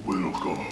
Welcome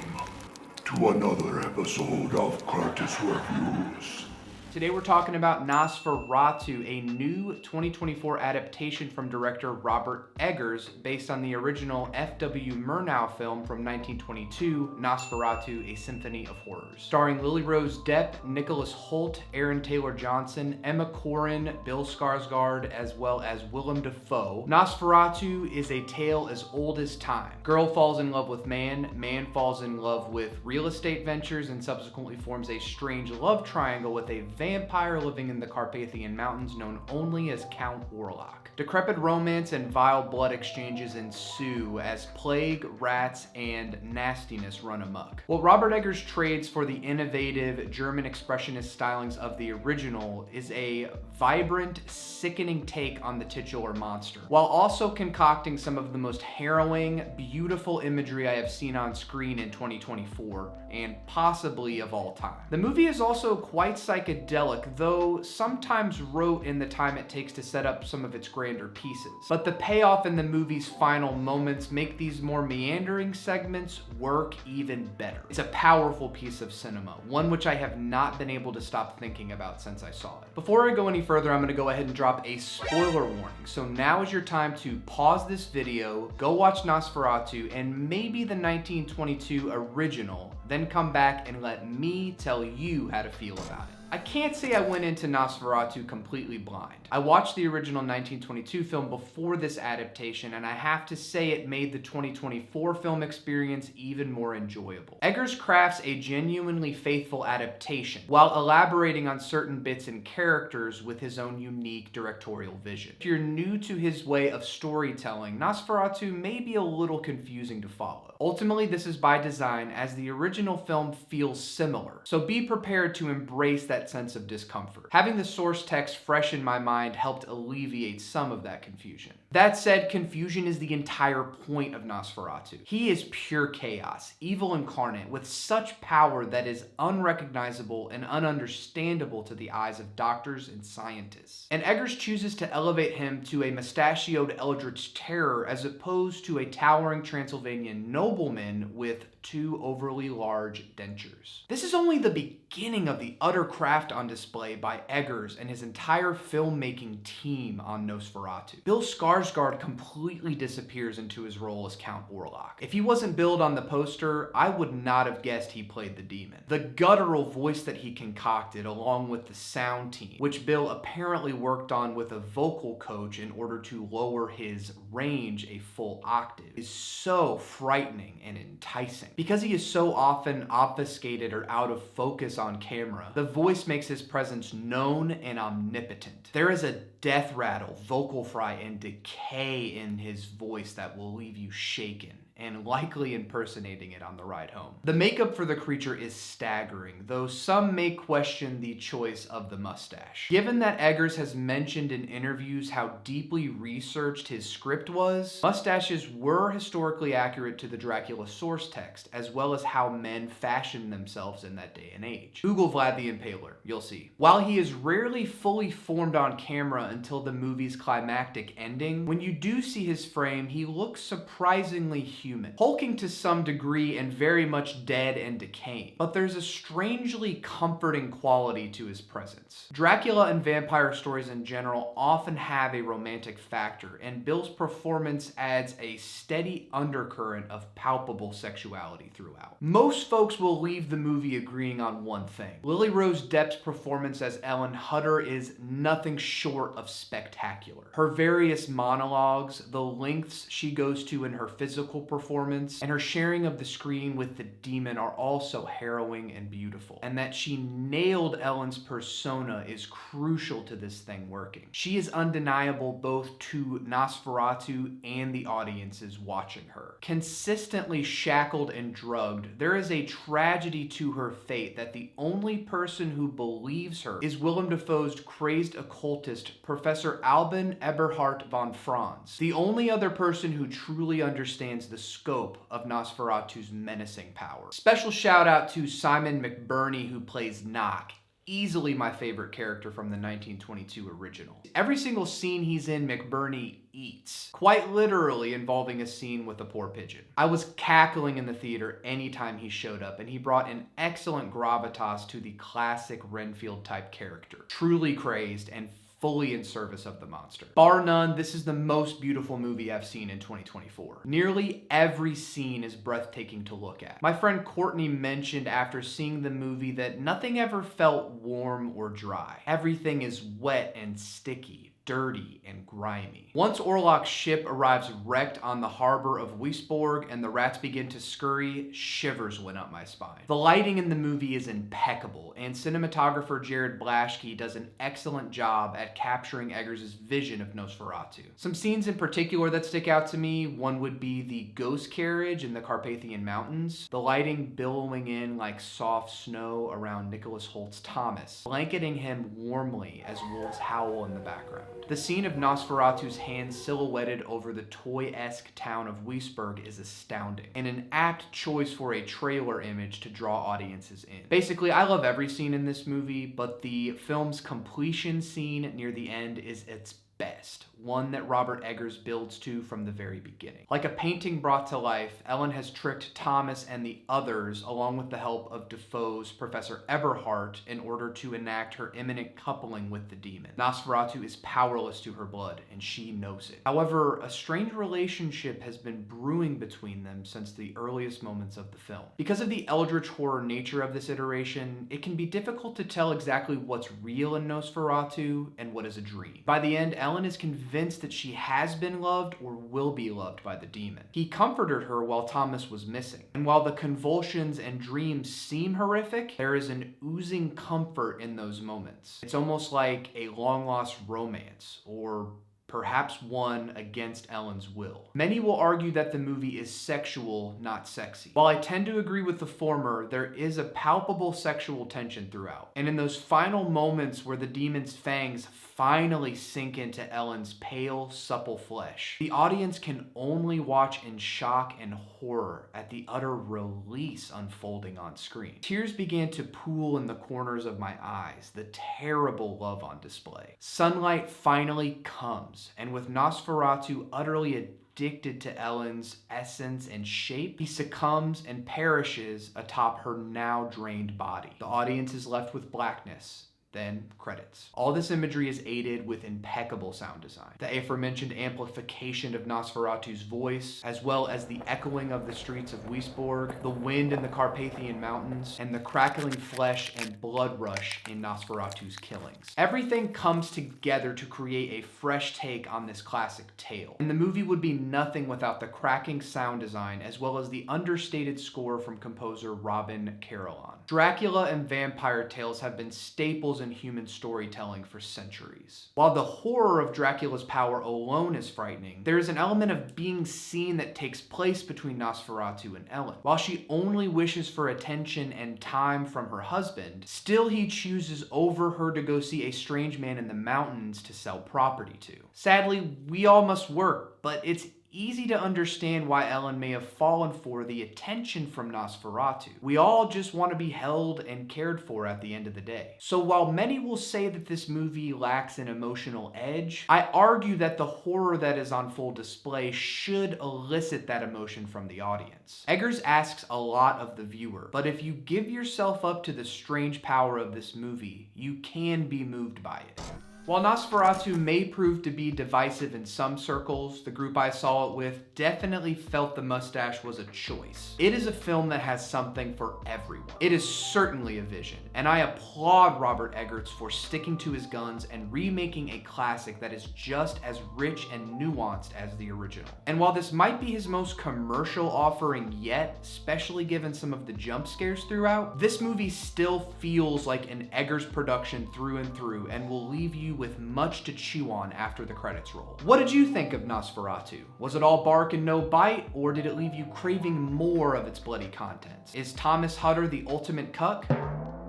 to another episode of Curtis Reviews. Today we're talking about Nosferatu, a new 2024 adaptation from director Robert Eggers based on the original F.W. Murnau film from 1922, Nosferatu, a Symphony of Horrors. Starring Lily-Rose Depp, Nicholas Hoult, Aaron Taylor-Johnson, Emma Corrin, Bill Skarsgard, as well as Willem Dafoe. Nosferatu is a tale as old as time. Girl falls in love with man, man falls in love with real estate ventures, and subsequently forms a strange love triangle with a vampire living in the Carpathian Mountains known only as Count Orlok. Decrepit romance and vile blood exchanges ensue as plague, rats, and nastiness run amok. What Robert Eggers trades for the innovative German Expressionist stylings of the original is a vibrant, sickening take on the titular monster, while also concocting some of the most harrowing, beautiful imagery I have seen on screen in 2024, and possibly of all time. The movie is also quite psychedelic, though sometimes rote in the time it takes to set up some of its grander pieces. But the payoff in the movie's final moments make these more meandering segments work even better. It's a powerful piece of cinema, one which I have not been able to stop thinking about since I saw it. Before I go any further, I'm going to go ahead and drop a spoiler warning. So now is your time to pause this video, go watch Nosferatu and maybe the 1922 original, then come back and let me tell you how to feel about it. I can't say I went into Nosferatu completely blind. I watched the original 1922 film before this adaptation, and I have to say it made the 2024 film experience even more enjoyable. Eggers crafts a genuinely faithful adaptation, while elaborating on certain bits and characters with his own unique directorial vision. If you're new to his way of storytelling, Nosferatu may be a little confusing to follow. Ultimately, this is by design, as the original film feels similar, so be prepared to embrace that sense of discomfort. Having the source text fresh in my mind helped alleviate some of that confusion. That said, confusion is the entire point of Nosferatu. He is pure chaos, evil incarnate, with such power that is unrecognizable and ununderstandable to the eyes of doctors and scientists. And Eggers chooses to elevate him to a mustachioed eldritch terror as opposed to a towering Transylvanian nobleman with two overly large dentures. This is only the beginning of the utter craft on display by Eggers and his entire filmmaking team on Nosferatu. Bill Skarsgard completely disappears into his role as Count Orlok. If he wasn't billed on the poster, I would not have guessed he played the demon. The guttural voice that he concocted, along with the sound team, which Bill apparently worked on with a vocal coach in order to lower his range a full octave, is so frightening and enticing. Because he is so often obfuscated or out of focus on camera, the voice makes his presence known and omnipotent. There is a death rattle, vocal fry, and decay in his voice that will leave you shaken, and likely impersonating it on the ride home. The makeup for the creature is staggering, though some may question the choice of the mustache. Given that Eggers has mentioned in interviews how deeply researched his script was, mustaches were historically accurate to the Dracula source text, as well as how men fashioned themselves in that day and age. Google Vlad the Impaler, you'll see. While he is rarely fully formed on camera until the movie's climactic ending, when you do see his frame, he looks surprisingly human, hulking to some degree and very much dead and decaying. But there's a strangely comforting quality to his presence. Dracula and vampire stories in general often have a romantic factor, and Bill's performance adds a steady undercurrent of palpable sexuality throughout. Most folks will leave the movie agreeing on one thing. Lily-Rose Depp's performance as Ellen Hutter is nothing short of spectacular. Her various monologues, the lengths she goes to in her physical performance, and her sharing of the screen with the demon are also harrowing and beautiful. And that she nailed Ellen's persona is crucial to this thing working. She is undeniable both to Nosferatu and the audiences watching her. Consistently shackled and drugged, there is a tragedy to her fate that the only person who believes her is Willem Dafoe's crazed occultist, Professor Alban Eberhard von Franz, the only other person who truly understands the scope of Nosferatu's menacing power. Special shout out to Simon McBurney, who plays Knock. Easily my favorite character from the 1922 original. Every single scene he's in, McBurney eats, quite literally involving a scene with a poor pigeon. I was cackling in the theater anytime he showed up, and he brought an excellent gravitas to the classic Renfield-type character. Truly crazed and fully in service of the monster. Bar none, this is the most beautiful movie I've seen in 2024. Nearly every scene is breathtaking to look at. My friend Courtney mentioned after seeing the movie that nothing ever felt warm or dry. Everything is wet and sticky, dirty and grimy. Once Orlok's ship arrives wrecked on the harbor of Wisborg and the rats begin to scurry, shivers went up my spine. The lighting in the movie is impeccable, and cinematographer Jared Blaschke does an excellent job at capturing Eggers' vision of Nosferatu. Some scenes in particular that stick out to me, one would be the ghost carriage in the Carpathian Mountains, the lighting billowing in like soft snow around Nicholas Hoult's Thomas, blanketing him warmly as wolves howl in the background. The scene of Nosferatu's hand silhouetted over the toy-esque town of Wisborg is astounding, and an apt choice for a trailer image to draw audiences in. Basically, I love every scene in this movie, but the film's completion scene near the end is its best, one that Robert Eggers builds to from the very beginning. Like a painting brought to life, Ellen has tricked Thomas and the others, along with the help of Dafoe's Professor Eberhardt, in order to enact her imminent coupling with the demon. Nosferatu is powerless to her blood, and she knows it. However, a strange relationship has been brewing between them since the earliest moments of the film. Because of the eldritch horror nature of this iteration, it can be difficult to tell exactly what's real in Nosferatu and what is a dream. By the end, Ellen is convinced that she has been loved or will be loved by the demon. He comforted her while Thomas was missing. And while the convulsions and dreams seem horrific, there is an oozing comfort in those moments. It's almost like a long-lost romance, or perhaps one against Ellen's will. Many will argue that the movie is sexual, not sexy. While I tend to agree with the former, there is a palpable sexual tension throughout. And in those final moments where the demon's fangs finally sink into Ellen's pale, supple flesh, the audience can only watch in shock and horror at the utter release unfolding on screen. Tears began to pool in the corners of my eyes, the terrible love on display. Sunlight finally comes, and with Nosferatu utterly addicted to Ellen's essence and shape, he succumbs and perishes atop her now drained body. The audience is left with blackness. Then credits. All this imagery is aided with impeccable sound design. The aforementioned amplification of Nosferatu's voice, as well as the echoing of the streets of Wisborg, the wind in the Carpathian Mountains, and the crackling flesh and blood rush in Nosferatu's killings. Everything comes together to create a fresh take on this classic tale. And the movie would be nothing without the cracking sound design, as well as the understated score from composer Robin Carillon. Dracula and vampire tales have been staples in human storytelling for centuries. While the horror of Dracula's power alone is frightening, there is an element of being seen that takes place between Nosferatu and Ellen. While she only wishes for attention and time from her husband, still he chooses over her to go see a strange man in the mountains to sell property to. Sadly, we all must work, but it's easy to understand why Ellen may have fallen for the attention from Nosferatu. We all just want to be held and cared for at the end of the day. So while many will say that this movie lacks an emotional edge, I argue that the horror that is on full display should elicit that emotion from the audience. Eggers asks a lot of the viewer, but if you give yourself up to the strange power of this movie, you can be moved by it. While Nosferatu may prove to be divisive in some circles, the group I saw it with definitely felt the mustache was a choice. It is a film that has something for everyone. It is certainly a vision, and I applaud Robert Eggers for sticking to his guns and remaking a classic that is just as rich and nuanced as the original. And while this might be his most commercial offering yet, especially given some of the jump scares throughout, this movie still feels like an Eggers production through and through, and will leave you with much to chew on after the credits roll. What did you think of Nosferatu? Was it all bark and no bite, or did it leave you craving more of its bloody contents? Is Thomas Hutter the ultimate cuck?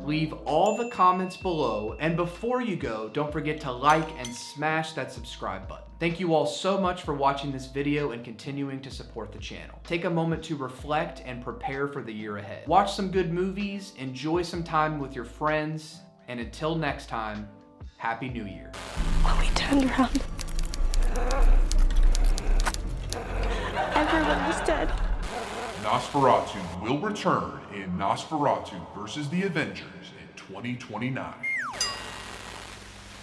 Leave all the comments below, and before you go, don't forget to like and smash that subscribe button. Thank you all so much for watching this video and continuing to support the channel. Take a moment to reflect and prepare for the year ahead. Watch some good movies, enjoy some time with your friends, and until next time, Happy New Year. When we turned around, everyone was dead. Nosferatu will return in Nosferatu vs. the Avengers in 2029.